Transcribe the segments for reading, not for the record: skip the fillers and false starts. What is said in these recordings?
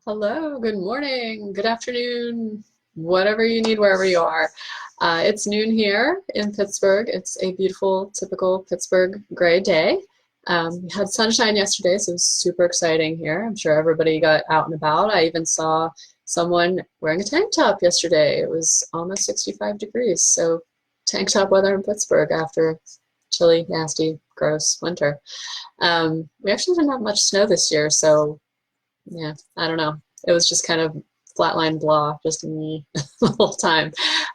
Hello, good morning, good afternoon, whatever you need, wherever you are. It's noon here in Pittsburgh. It's a beautiful, typical Pittsburgh gray day. We had sunshine yesterday, so it was super exciting here. I'm sure everybody got out and about. I even saw someone wearing a tank top yesterday. It was almost 65 degrees, so tank top weather in Pittsburgh after chilly, nasty, gross winter. We actually didn't have much snow this year, so yeah, I don't know. It was just kind of flatline blah, just me the whole time.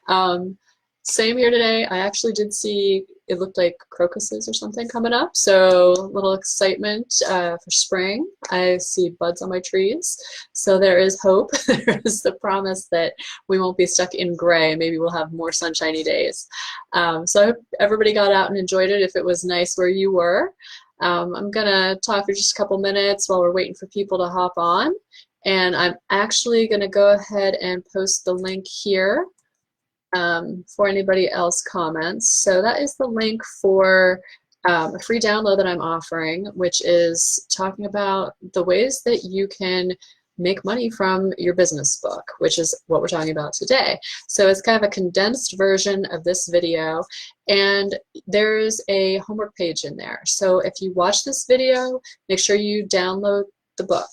Um, Same here today. I actually did see, it looked like crocuses or something coming up, so a little excitement for spring. I see buds on my trees, so there is hope. There is the promise that we won't be stuck in gray. Maybe we'll have more sunshiny days. So I hope everybody got out and enjoyed it if it was nice where you were. I'm gonna talk for just a couple minutes while we're waiting for people to hop on, and I'm actually gonna go ahead and post the link here for anybody else comments. So that is the link for a free download that I'm offering, which is talking about the ways that you can make money from your business book, which is what we're talking about today. So it's kind of a condensed version of this video, and there's a homework page in there. So if you watch this video, make sure you download the book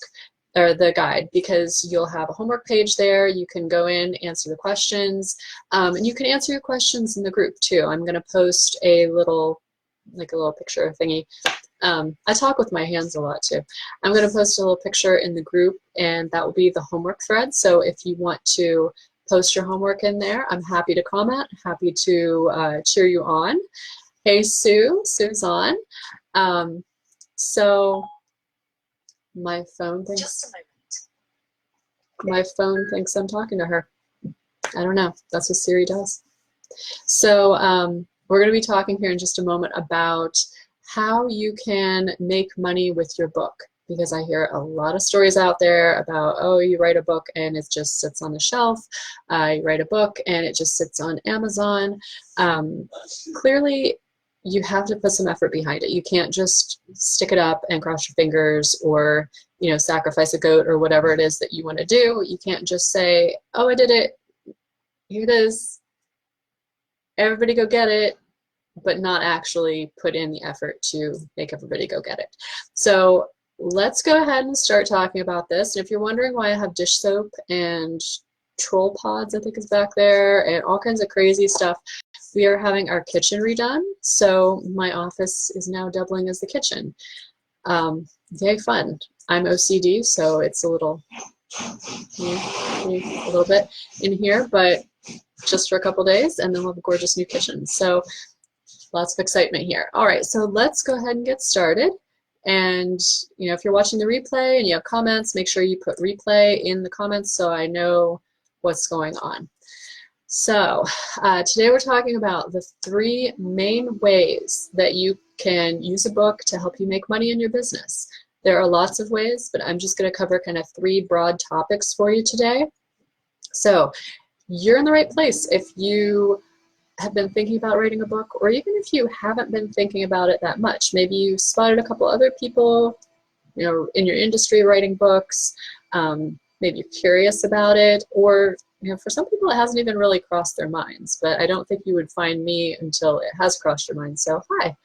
or the guide, because you'll have a homework page there. You can go in, answer the questions, and you can answer your questions in the group too. I'm going to post a little picture thingy. I talk with my hands a lot too. I'm going to post a little picture in the group, and that will be the homework thread. So if you want to post your homework in there, I'm happy to comment, happy to cheer you on. Hey Sue, Sue's on. So my phone thinks I'm talking to her. I don't know. That's what Siri does. So we're going to be talking here in just a moment about how you can make money with your book, because I hear a lot of stories out there about, oh, you write a book and it just sits on the shelf. You write a book and it just sits on Amazon. Clearly, you have to put some effort behind it. You can't just stick it up and cross your fingers, or sacrifice a goat or whatever it is that you want to do. You can't just say, oh, I did it. Here it is. Everybody go get it, but not actually put in the effort to make everybody go get it. So let's go ahead and start talking about this. And if you're wondering why I have dish soap and troll pods, I think is back there, and all kinds of crazy stuff, we are having our kitchen redone. So my office is now doubling as the kitchen. Yay, fun. I'm OCD, so it's a little bit in here, but just for a couple days, and then we'll have a gorgeous new kitchen. So lots of excitement here. All right, so let's go ahead and get started. And if you're watching the replay and you have comments, make sure you put replay in the comments so I know what's going on. So today we're talking about the 3 main ways that you can use a book to help you make money in your business. There are lots of ways, but I'm just going to cover kind of 3 broad topics for you today. So you're in the right place if you have been thinking about writing a book, or even if you haven't been thinking about it that much. Maybe you spotted a couple other people in your industry writing books. Maybe you're curious about it, or for some people it hasn't even really crossed their minds, but I don't think you would find me until it has crossed your mind, so hi.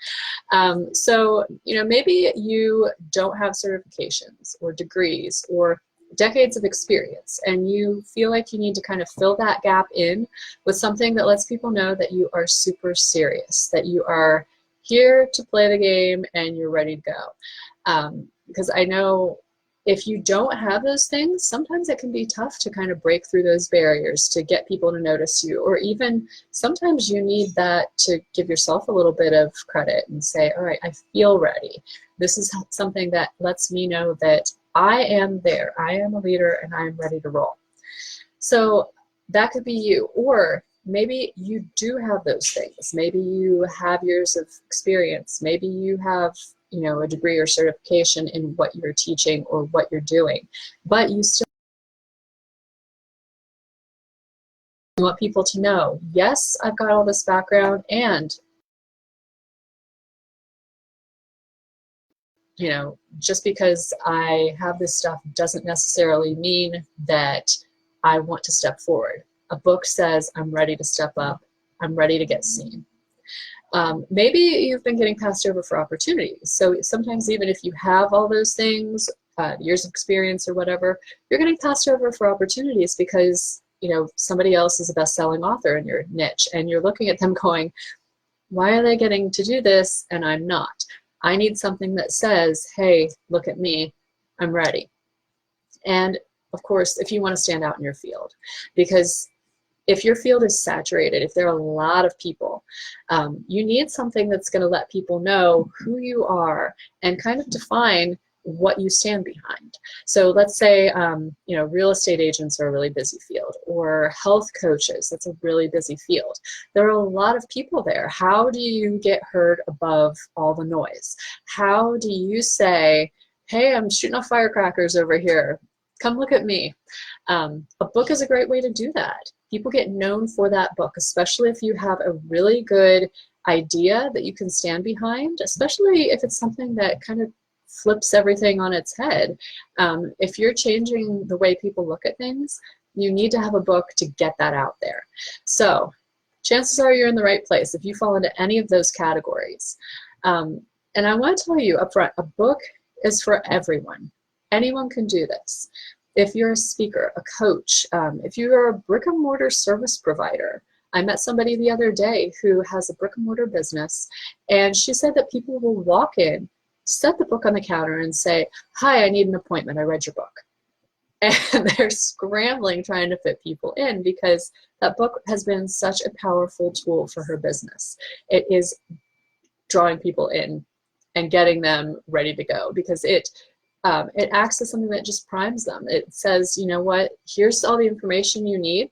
So maybe you don't have certifications or degrees or decades of experience, and you feel like you need to kind of fill that gap in with something that lets people know that you are super serious, that you are here to play the game and you're ready to go. Because I know if you don't have those things, sometimes it can be tough to kind of break through those barriers to get people to notice you, or even sometimes you need that to give yourself a little bit of credit and say, all right, I feel ready. This is something that lets me know that I am there. I am a leader and I'm ready to roll. So that could be you. Or maybe you do have those things. Maybe you have years of experience. Maybe you have a degree or certification in what you're teaching or what you're doing, but you still want people to know, yes, I've got all this background, and just because I have this stuff doesn't necessarily mean that I want to step forward. A book says I'm ready to step up. I'm ready to get seen. Maybe you've been getting passed over for opportunities. So sometimes even if you have all those things, years of experience or whatever, you're getting passed over for opportunities because somebody else is a best-selling author in your niche, and you're looking at them going, why are they getting to do this and I'm not? I need something that says, hey, look at me, I'm ready. And of course, if you want to stand out in your field, because if your field is saturated, if there are a lot of people, you need something that's going to let people know who you are and kind of define what you stand behind. So let's say, real estate agents are a really busy field, or health coaches, that's a really busy field. There are a lot of people there. How do you get heard above all the noise? How do you say, hey, I'm shooting off firecrackers over here, come look at me? A book is a great way to do that. People get known for that book, especially if you have a really good idea that you can stand behind, especially if it's something that kind of flips everything on its head. If you're changing the way people look at things, you need to have a book to get that out there. So chances are you're in the right place if you fall into any of those categories. And I want to tell you up front, a book is for everyone. Anyone can do this. If you're a speaker, a coach, if you're a brick and mortar service provider. I met somebody the other day who has a brick and mortar business, and she said that people will walk in, set the book on the counter and say, hi, I need an appointment, I read your book. And they're scrambling trying to fit people in because that book has been such a powerful tool for her business. It is drawing people in and getting them ready to go because it acts as something that just primes them. It says, you know what, here's all the information you need,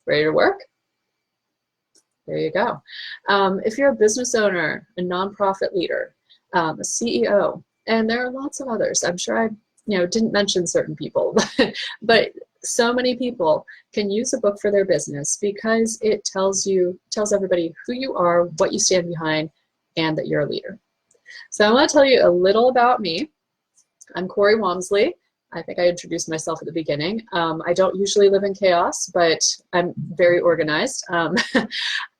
ready to work? There you go. If you're a business owner, a nonprofit leader, a CEO, and there are lots of others. I'm sure I didn't mention certain people, but so many people can use a book for their business because it tells everybody who you are, what you stand behind, and that you're a leader. So I want to tell you a little about me. I'm Corey Walmsley. I think I introduced myself at the beginning. I don't usually live in chaos, but I'm very organized.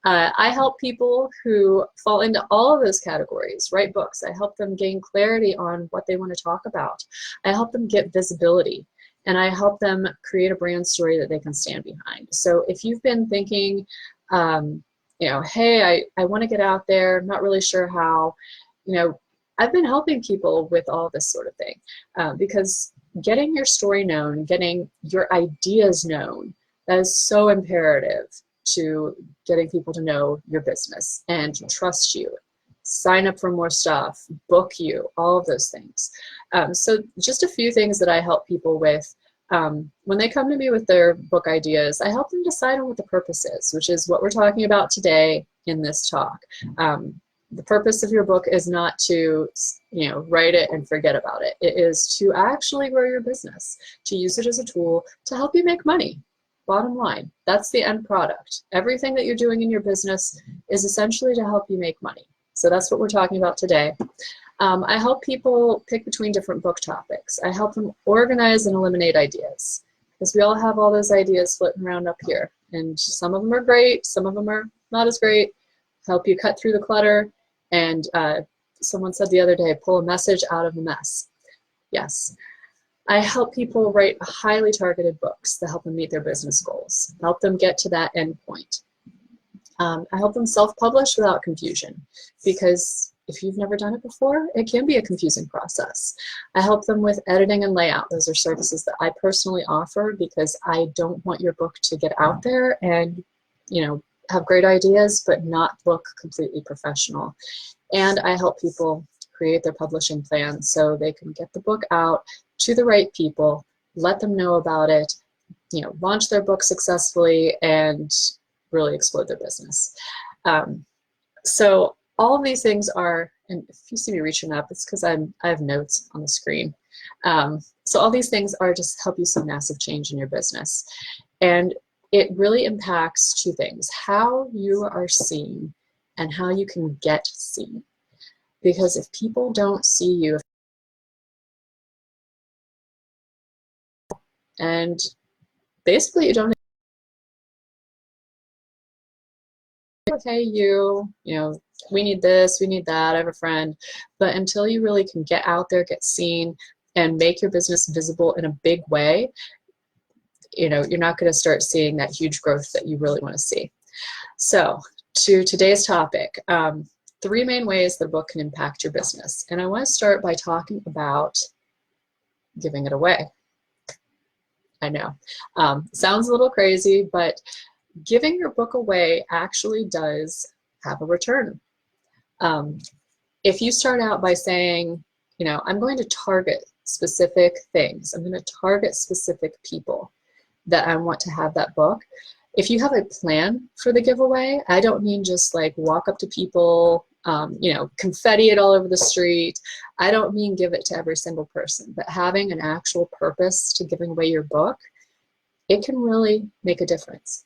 I help people who fall into all of those categories write books. I help them gain clarity on what they want to talk about. I help them get visibility, and I help them create a brand story that they can stand behind. So if you've been thinking, hey, I want to get out there, I'm not really sure how, I've been helping people with all this sort of thing because getting your story known, getting your ideas known, that is so imperative to getting people to know your business and trust you, sign up for more stuff, book you, all of those things. So just a few things that I help people with. When they come to me with their book ideas, I help them decide on what the purpose is, which is what we're talking about today in this talk. The purpose of your book is not to, write it and forget about it. It is to actually grow your business, to use it as a tool to help you make money. Bottom line, that's the end product. Everything that you're doing in your business is essentially to help you make money. So that's what we're talking about today. I help people pick between different book topics. I help them organize and eliminate ideas, because we all have all those ideas floating around up here. And some of them are great, some of them are not as great. Help you cut through the clutter. And someone said the other day, pull a message out of the mess. Yes. I help people write highly targeted books that help them meet their business goals, help them get to that end point. I help them self-publish without confusion, because if you've never done it before, it can be a confusing process. I help them with editing and layout. Those are services that I personally offer because I don't want your book to get out there and, have great ideas but not look completely professional. And I help people create their publishing plan so they can get the book out to the right people, let them know about it, launch their book successfully, and really explode their business. So all of these things are, and if you see me reaching up, it's because I have notes on the screen. So all these things are just help you see massive change in your business. And it really impacts two things: how you are seen and how you can get seen. Because if people don't see you, And basically you don't, okay, you know, we need this, we need that, I have a friend. But until you really can get out there, get seen, and make your business visible in a big way, you know, you're not going to start seeing that huge growth that you really want to see. So to today's topic, 3 main ways that a book can impact your business. And I want to start by talking about giving it away. I know, sounds a little crazy, but giving your book away actually does have a return. If you start out by saying, you know, I'm going to target specific things, I'm going to target specific people that I want to have that book. If you have a plan for the giveaway, I don't mean just like walk up to people, you know, confetti it all over the street. I don't mean give it to every single person, but having an actual purpose to giving away your book, it can really make a difference.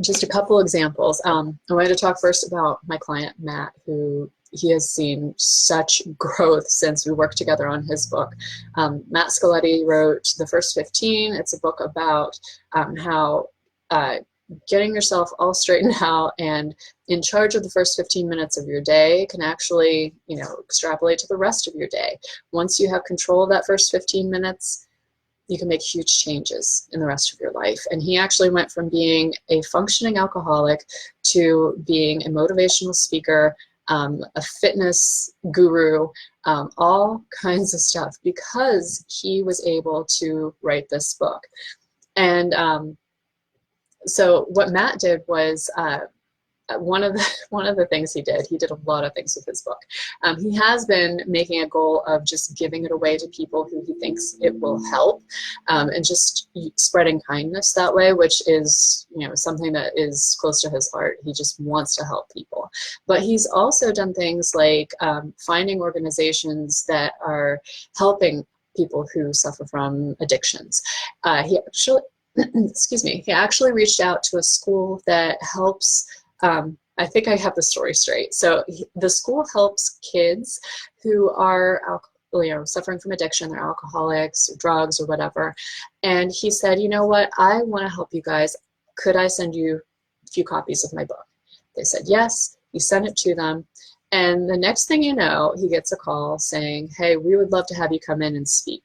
Just a couple examples. I wanted to talk first about my client, Matt, who he has seen such growth since we worked together on his book. Matt Scaletti wrote The First 15. It's a book about how getting yourself all straightened out and in charge of the first 15 minutes of your day can actually, you know, extrapolate to the rest of your day. Once you have control of that first 15 minutes, you can make huge changes in the rest of your life. And he actually went from being a functioning alcoholic to being a motivational speaker, a fitness guru, all kinds of stuff because he was able to write this book. And so what Matt did was one of the things he did a lot of things with his book. He has been making a goal of just giving it away to people who he thinks it will help, and just spreading kindness that way, which is, you know, something that is close to his heart. He just wants to help people. But he's also done things like finding organizations that are helping people who suffer from addictions. He actually, excuse me, he actually reached out to a school that helps. I think I have the story straight. So the school helps kids who are suffering from addiction, they're alcoholics or drugs or whatever. And he said, you know what, I want to help you guys. Could I send you a few copies of my book? They said yes. He sent it to them. And the next thing you know, he gets a call saying, hey, we would love to have you come in and speak.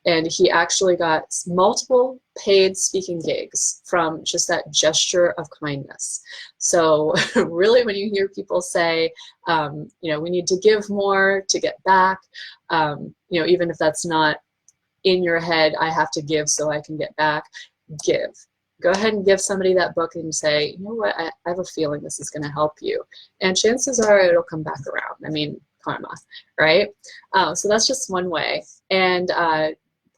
And he actually got multiple paid speaking gigs from just that gesture of kindness. So really, when you hear people say, you know, we need to give more to get back, you know, even if that's not in your head, I have to give so I can get back, give. Go ahead and give somebody that book and say, you know what, I have a feeling this is going to help you. And chances are it'll come back around. I mean, karma, right? So that's just one way. And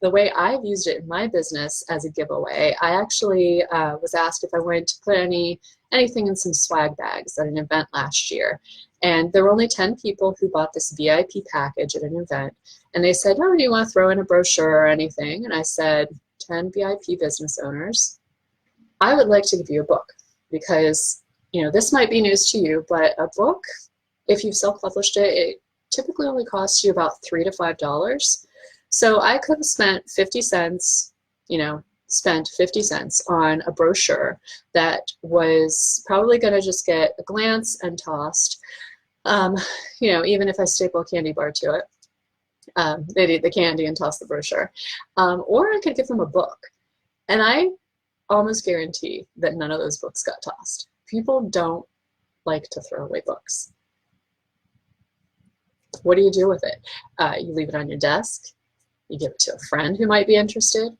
the way I've used it in my business as a giveaway, I actually was asked if I wanted to put anything in some swag bags at an event last year. And there were only 10 people who bought this VIP package at an event. And they said, oh, do you want to throw in a brochure or anything? And I said, 10 VIP business owners, I would like to give you a book because, you know, this might be news to you, but a book, if you've self-published it, it typically only costs you about $3 to $5. So I could have spent 50 cents, you know, spent 50 cents on a brochure that was probably going to just get a glance and tossed, you know, even if I staple a candy bar to it. They'd eat the candy and toss the brochure. Or I could give them a book. And I almost guarantee that none of those books got tossed. People don't like to throw away books. What do you do with it? You leave it on your desk. You give it to a friend who might be interested.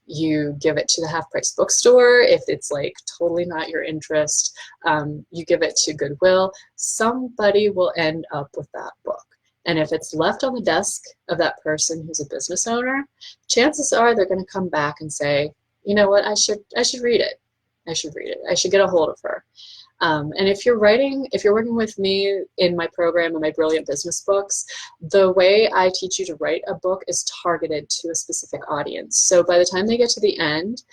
You give it to the half-price bookstore if it's like totally not your interest. You give it to Goodwill. Somebody will end up with that book. And if it's left on the desk of that person who's a business owner, chances are they're going to come back and say, you know what, I should read it. I should read it. I should get a hold of her. And if you're working with me in my program and my Brilliant Business books, the way I teach you to write a book is targeted to a specific audience. So by the time they get to the end,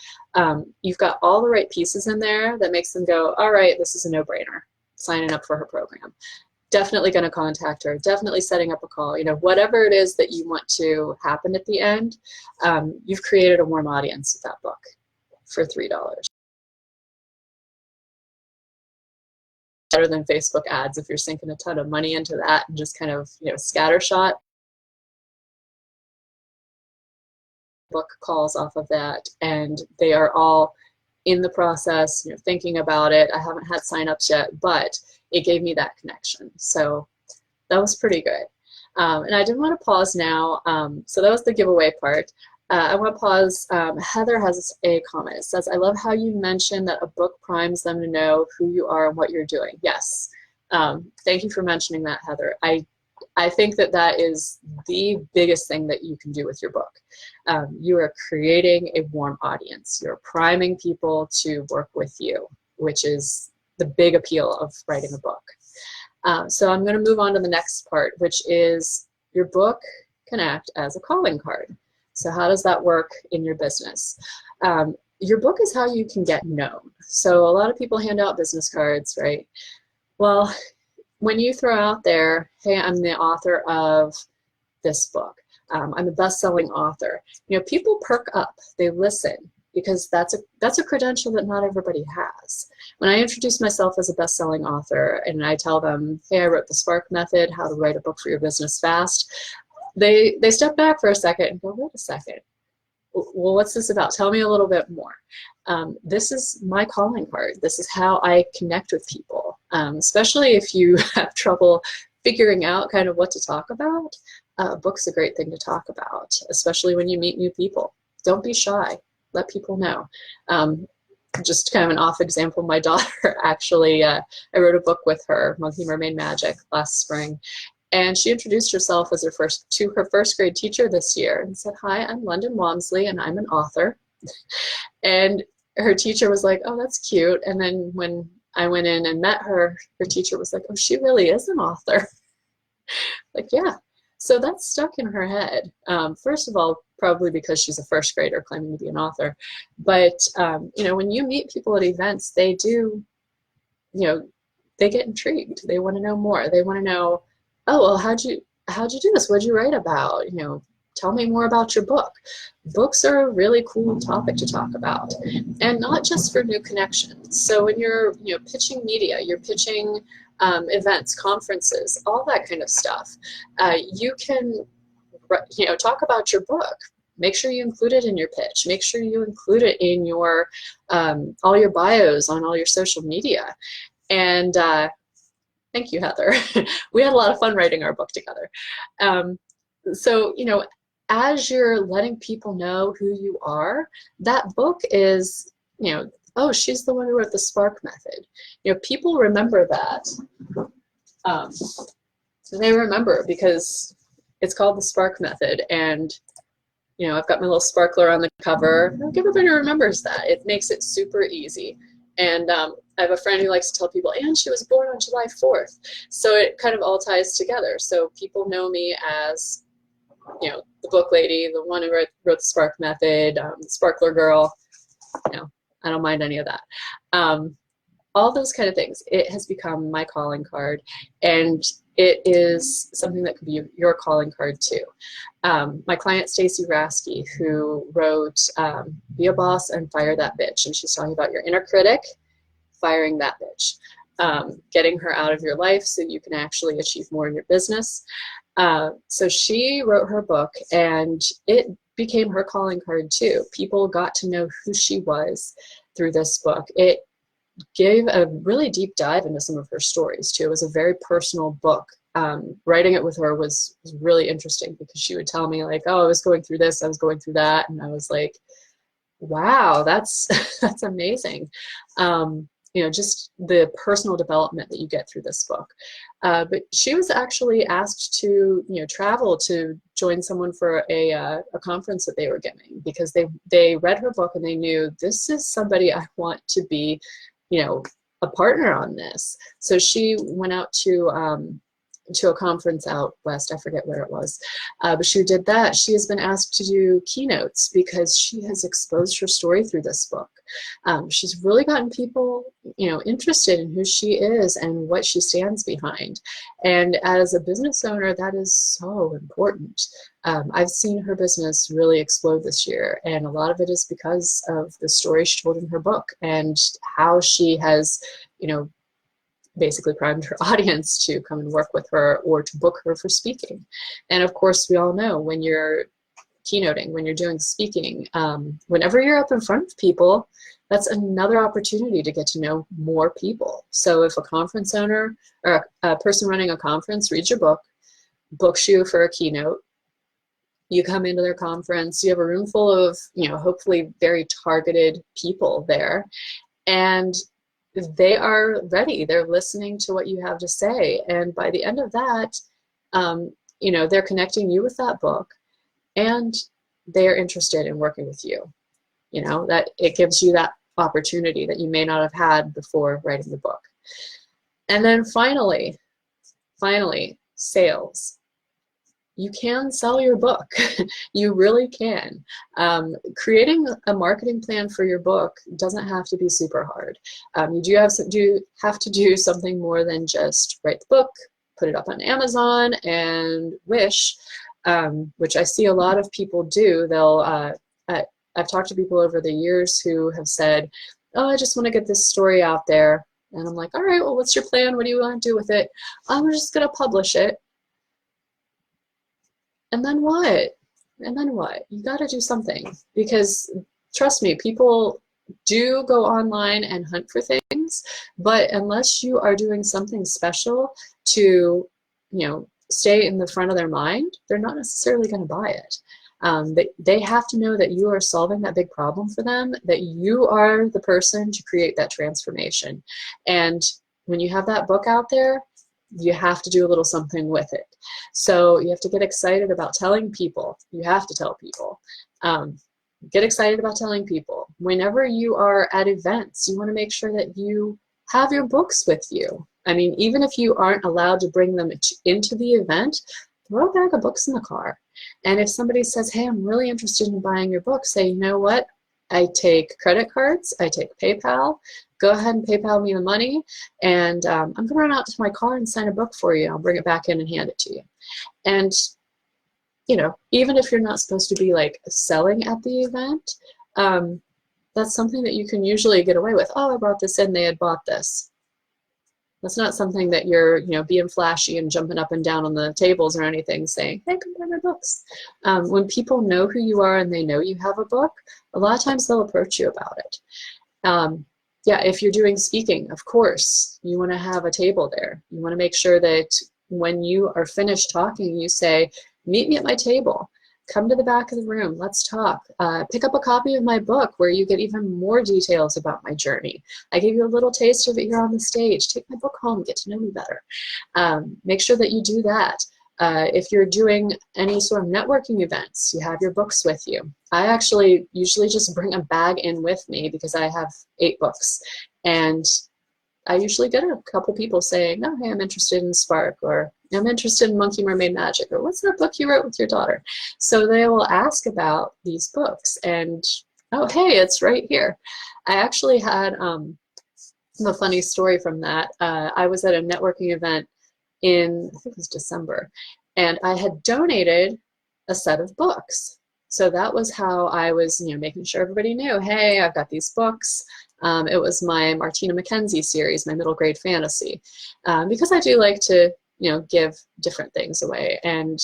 you've got all the right pieces in there that makes them go, all right, this is a no-brainer, signing up for her program. definitely going to contact her, definitely setting up a call, you know, whatever it is that you want to happen at the end, you've created a warm audience with that book for $3. Better than Facebook ads if you're sinking a ton of money into that and just kind of, you know, scattershot. Book calls off of that, and they are all in the process, you know, thinking about it. I haven't had signups yet, but it gave me that connection. So that was pretty good. And I did want to pause now. So that was the giveaway part. I want to pause. Heather has a comment. It says, I love how you mentioned that a book primes them to know who you are and what you're doing. Yes. Thank you for mentioning that, Heather. I think that that is the biggest thing that you can do with your book. You are creating a warm audience. You're priming people to work with you, which is the big appeal of writing a book. So I'm going to move on to the next part, which is your book can act as a calling card. So how does that work in your business? Your book is how you can get known. So a lot of people hand out business cards, right? Well, when you throw out there, hey, I'm the author of this book, I'm a best-selling author, you know, people perk up, they listen, because that's a credential that not everybody has. When I introduce myself as a best-selling author and I tell them, hey, I wrote the Spark Method, how to write a book for your business fast, they step back for a second and go, wait a second, well, what's this about? Tell me a little bit more. This is my calling card. This is how I connect with people, especially if you have trouble figuring out kind of what to talk about. A book's a great thing to talk about, especially when you meet new people. Don't be shy. Let people know. Just kind of an off example, my daughter actually, I wrote a book with her, Monkey Mermaid Magic, last spring. And she introduced herself as her first grade teacher this year and said, hi, I'm London Walmsley and I'm an author. And her teacher was like, oh, that's cute. And then when I went in and met her, her teacher was like, oh, she really is an author. Like, yeah. So that's stuck in her head. First of all, probably because she's a first grader claiming to be an author. But, you know, when you meet people at events, they do, you know, they get intrigued. They want to know more. They want to know, oh, well, how'd you do this? What'd you write about? You know, tell me more about your book. Books are a really cool topic to talk about, and not just for new connections. So when you're, you know, pitching media, you're pitching events, conferences, all that kind of stuff. You can, you know, talk about your book. Make sure you include it in your pitch. Make sure you include it in your all your bios on all your social media. And thank you, Heather. We had a lot of fun writing our book together. So, you know, as you're letting people know who you are, that book is, you know, oh, she's the one who wrote the Spark Method. You know, people remember that. They remember because it's called the Spark Method, and you know, I've got my little sparkler on the cover. I think everybody remembers that. It makes it super easy. And I have a friend who likes to tell people, and she was born on July 4th. So it kind of all ties together. So people know me as, you know, the book lady, the one who wrote the Spark Method, the Sparkler Girl. You know, I don't mind any of that. All those kind of things. It has become my calling card, and it is something that could be your calling card too. My client Stacy Rasky, who wrote Be a Boss and Fire That Bitch, and she's talking about your inner critic, firing that bitch, getting her out of your life so you can actually achieve more in your business. So she wrote her book, and it became her calling card too. People got to know who she was through this book. It gave a really deep dive into some of her stories too. It was a very personal book. Writing it with her was really interesting because she would tell me like, oh, I was going through this, I was going through that, and I was like, wow, that's that's amazing. You know, just the personal development that you get through this book. But she was actually asked to, you know, travel to join someone for a conference that they were giving because they read her book and they knew this is somebody I want to be, you know, a partner on this. So she went out to to a conference out west. I forget where it was, but she did that. She has been asked to do keynotes because she has exposed her story through this book. She's really gotten people, interested in who she is and what she stands behind. And as a business owner, that is so important. I've seen her business really explode this year, and a lot of it is because of the story she told in her book and how she has, basically primed her audience to come and work with her or to book her for speaking. And of course, we all know when you're keynoting, when you're doing speaking, whenever you're up in front of people, that's another opportunity to get to know more people. So if a conference owner or a person running a conference reads your book, books you for a keynote, you come into their conference, you have a room full of, hopefully very targeted people there, and they are ready. They're listening to what you have to say. And by the end of that, they're connecting you with that book, and they're interested in working with you. That it gives you that opportunity that you may not have had before writing the book. And then finally, sales. You can sell your book. You really can. Creating a marketing plan for your book doesn't have to be super hard. You do have to do something more than just write the book, put it up on Amazon, and wish, which I see a lot of people do. I've talked to people over the years who have said, oh, I just want to get this story out there. And I'm like, all right, well, what's your plan? What do you want to do with it? I'm just going to publish it. And then what? And then what? You got to do something, because trust me, people do go online and hunt for things, but unless you are doing something special to, stay in the front of their mind, they're not necessarily going to buy it. They have to know that you are solving that big problem for them, that you are the person to create that transformation. And when you have that book out there, you have to do a little something with it. So you have to get excited about telling people. You have to tell people. Get excited about telling people. Whenever you are at events, you want to make sure that you have your books with you. I mean, even if you aren't allowed to bring them into the event, throw a bag of books in the car. And if somebody says, hey, I'm really interested in buying your book, say, you know what? I take credit cards, I take PayPal. Go ahead and PayPal me the money, and I'm going to run out to my car and sign a book for you. I'll bring it back in and hand it to you. And, even if you're not supposed to be like selling at the event, that's something that you can usually get away with. Oh, I brought this in, they had bought this. That's not something that you're, being flashy and jumping up and down on the tables or anything saying, hey, come buy my books. When people know who you are and they know you have a book, a lot of times they'll approach you about it. Yeah, if you're doing speaking, of course, you want to have a table there. You want to make sure that when you are finished talking, you say, meet me at my table. Come to the back of the room. Let's talk. Pick up a copy of my book where you get even more details about my journey. I gave you a little taste of it here on the stage. Take my book home. Get to know me better. Make sure that you do that. If you're doing any sort of networking events, you have your books with you. I actually usually just bring a bag in with me because I have 8 books. And I usually get a couple people saying, oh, hey, I'm interested in Spark, or I'm interested in Monkey Mermaid Magic, or what's that book you wrote with your daughter? So they will ask about these books, and oh, hey, it's right here. I actually had a funny story from that. I was at a networking event in, I think it was December, and I had donated a set of books. So that was how I was, making sure everybody knew, hey, I've got these books. It was my Martina McKenzie series, my middle grade fantasy, because I do like to, give different things away. And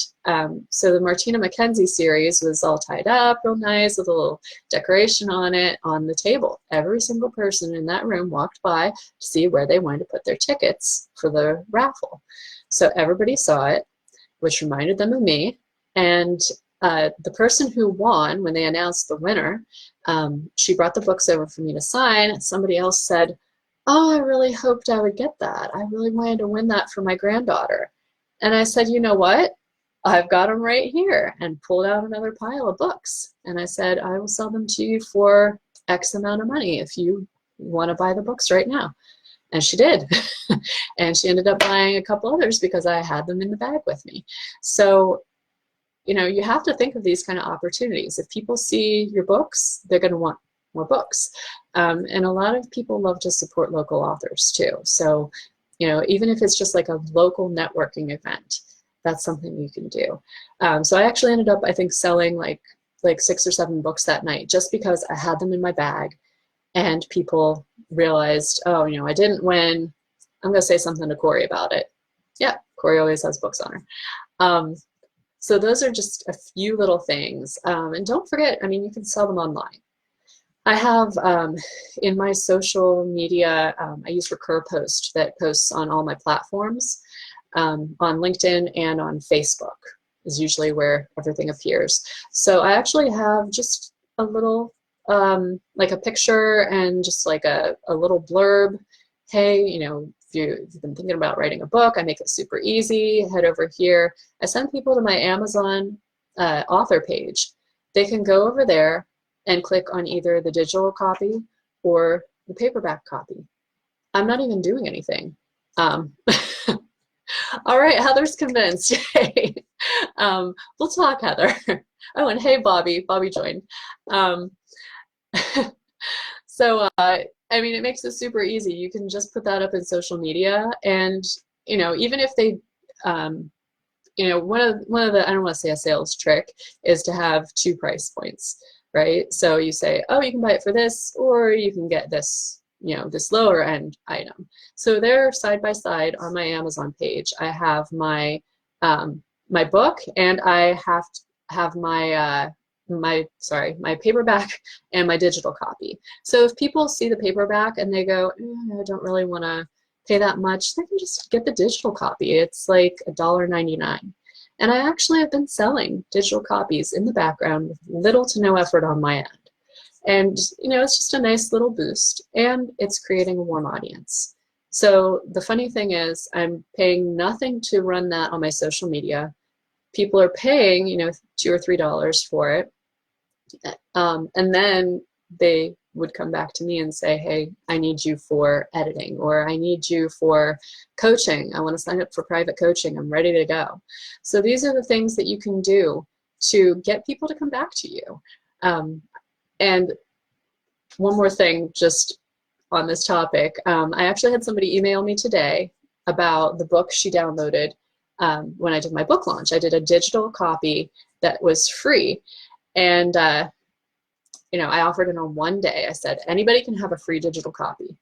so the Martina McKenzie series was all tied up real nice with a little decoration on it on the table. Every single person in that room walked by to see where they wanted to put their tickets for the raffle. So everybody saw it, which reminded them of me. And the person who won, when they announced the winner, she brought the books over for me to sign. Somebody else said, oh, I really hoped I would get that. I really wanted to win that for my granddaughter. And I said, you know what? I've got them right here, and pulled out another pile of books. And I said, I will sell them to you for X amount of money if you want to buy the books right now. And she did. And she ended up buying a couple others because I had them in the bag with me. So, you know, you have to think of these kind of opportunities. If people see your books, they're going to want more books. And a lot of people love to support local authors too. So, you know, even if it's just like a local networking event, that's something you can do. So I actually ended up, I think, selling like 6 or 7 books that night just because I had them in my bag and people realized, oh, you know, I didn't win. I'm going to say something to Corey about it. Yeah, Corey always has books on her. So those are just a few little things. And don't forget, I mean, you can sell them online. I have in my social media, I use Recur Post that posts on all my platforms, on LinkedIn and on Facebook is usually where everything appears. So I actually have just a little, like a picture and just like a little blurb. Hey, you know, if you've been thinking about writing a book, I make it super easy. Head over here. I send people to my Amazon author page. They can go over there and click on either the digital copy or the paperback copy. I'm not even doing anything. All right, Heather's convinced. Yay. We'll talk, Heather. Oh, and hey, Bobby. Bobby joined. So, I mean, it makes it super easy. You can just put that up in social media, and you know, even if they, you know, one of the, I don't want to say a sales trick is to have 2 price points, right? So you say, oh, you can buy it for this, or you can get this, you know, this lower end item. So they're side by side on my Amazon page. I have my my book, and I have my my paperback and my digital copy. So if people see the paperback and they go, I don't really want to pay that much, they can just get the digital copy. It's like $1.99. And I actually have been selling digital copies in the background with little to no effort on my end. And, you know, it's just a nice little boost, and it's creating a warm audience. So the funny thing is I'm paying nothing to run that on my social media. People are paying, you know, $2 or $3 for it. And then they would come back to me and say, hey, I need you for editing, or I need you for coaching. I want to sign up for private coaching. I'm ready to go. So these are the things that you can do to get people to come back to you. And one more thing just on this topic, I actually had somebody email me today about the book she downloaded when I did my book launch. I did a digital copy that was free, and you know, I offered it on one day. I said, anybody can have a free digital copy.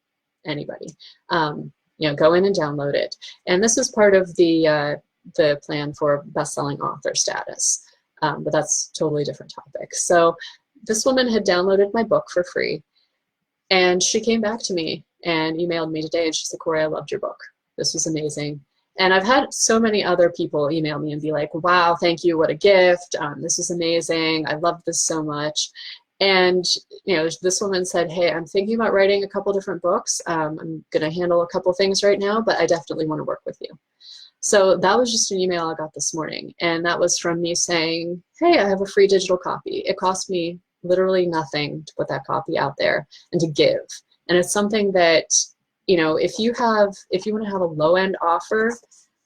Anybody. You know, go in and download it. And this is part of the plan for best-selling author status. But that's a totally different topic. So this woman had downloaded my book for free, and she came back to me and emailed me today, and she said, Corey, I loved your book. This was amazing. And I've had so many other people email me and be like, wow, thank you, what a gift. This is amazing. I love this so much. And, you know, this woman said, hey, I'm thinking about writing a couple different books. I'm going to handle a couple things right now, but I definitely want to work with you. So that was just an email I got this morning. And that was from me saying, hey, I have a free digital copy. It cost me literally nothing to put that copy out there and to give. And it's something that, you know, if you want to have a low-end offer,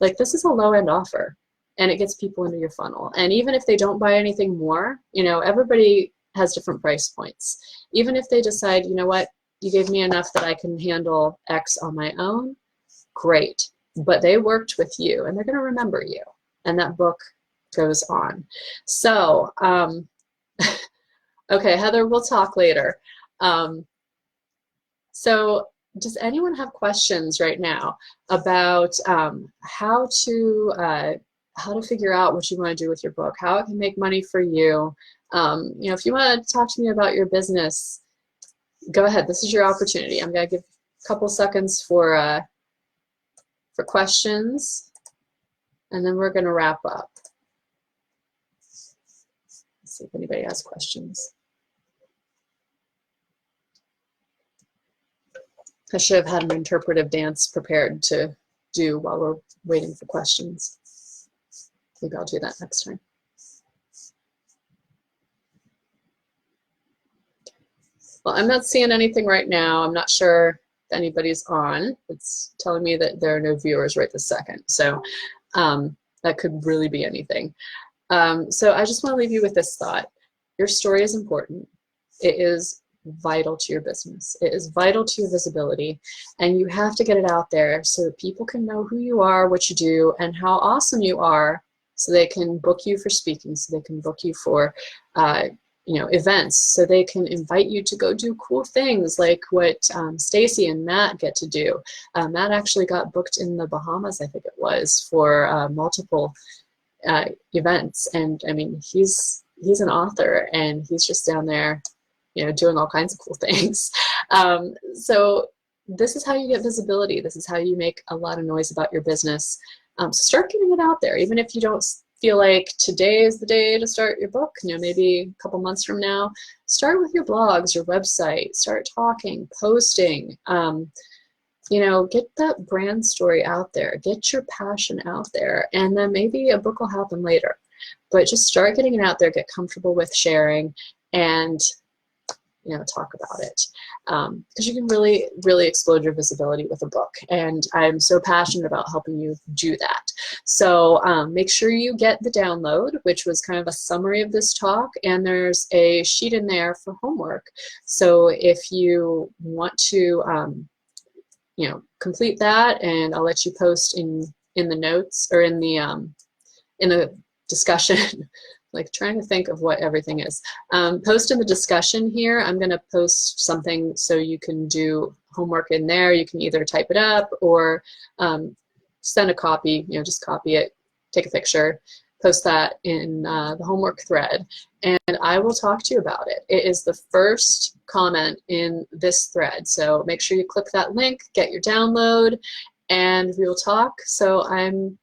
like this is a low-end offer, and it gets people into your funnel. And even if they don't buy anything more, you know, everybody has different price points. Even if they decide, you know what, you gave me enough that I can handle X on my own, great. But they worked with you, and they're going to remember you. And that book goes on. So, okay, Heather, we'll talk later. So does anyone have questions right now about how to figure out what you want to do with your book, how it can make money for you? You know, if you want to talk to me about your business, go ahead. This is your opportunity. I'm going to give a couple seconds for questions, and then we're going to wrap up. Let's see if anybody has questions. I should have had an interpretive dance prepared to do while we're waiting for questions. Maybe I'll do that next time. Well, I'm not seeing anything right now. I'm not sure anybody's on. It's telling me that there are no viewers right this second. So that could really be anything. So I just want to leave you with this thought. Your story is important. It is vital to your business. It is vital to your visibility, and you have to get it out there so that people can know who you are, what you do, and how awesome you are, so they can book you for speaking, so they can book you for events, so they can invite you to go do cool things like what Stacy and Matt get to do. Matt actually got booked in the Bahamas, I think it was, for multiple events, and I mean, he's an author, and he's just down there, doing all kinds of cool things. So this is how you get visibility. This is how you make a lot of noise about your business. So start getting it out there, even if you don't feel like today is the day to start your book. Maybe a couple months from now, start with your blogs, your website, start talking, posting. Get that brand story out there, get your passion out there, and then maybe a book will happen later. But just start getting it out there, get comfortable with sharing, and talk about it, because you can really, really explode your visibility with a book, and I'm so passionate about helping you do that. So make sure you get the download, which was kind of a summary of this talk, and there's a sheet in there for homework. So if you want to complete that, and I'll let you post in the notes, or in the discussion. Like trying to think of what everything is. Post in the discussion here. I'm going to post something so you can do homework in there. You can either type it up or send a copy, just copy it, take a picture, post that in the homework thread, and I will talk to you about it. It is the first comment in this thread, so make sure you click that link, get your download, and we will talk. So I'm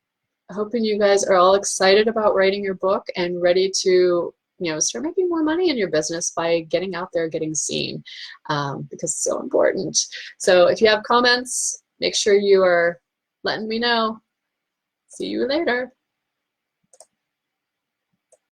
hoping you guys are all excited about writing your book and ready to start making more money in your business by getting out there, getting seen, because it's so important. So if you have comments, make sure you are letting me know. See you later.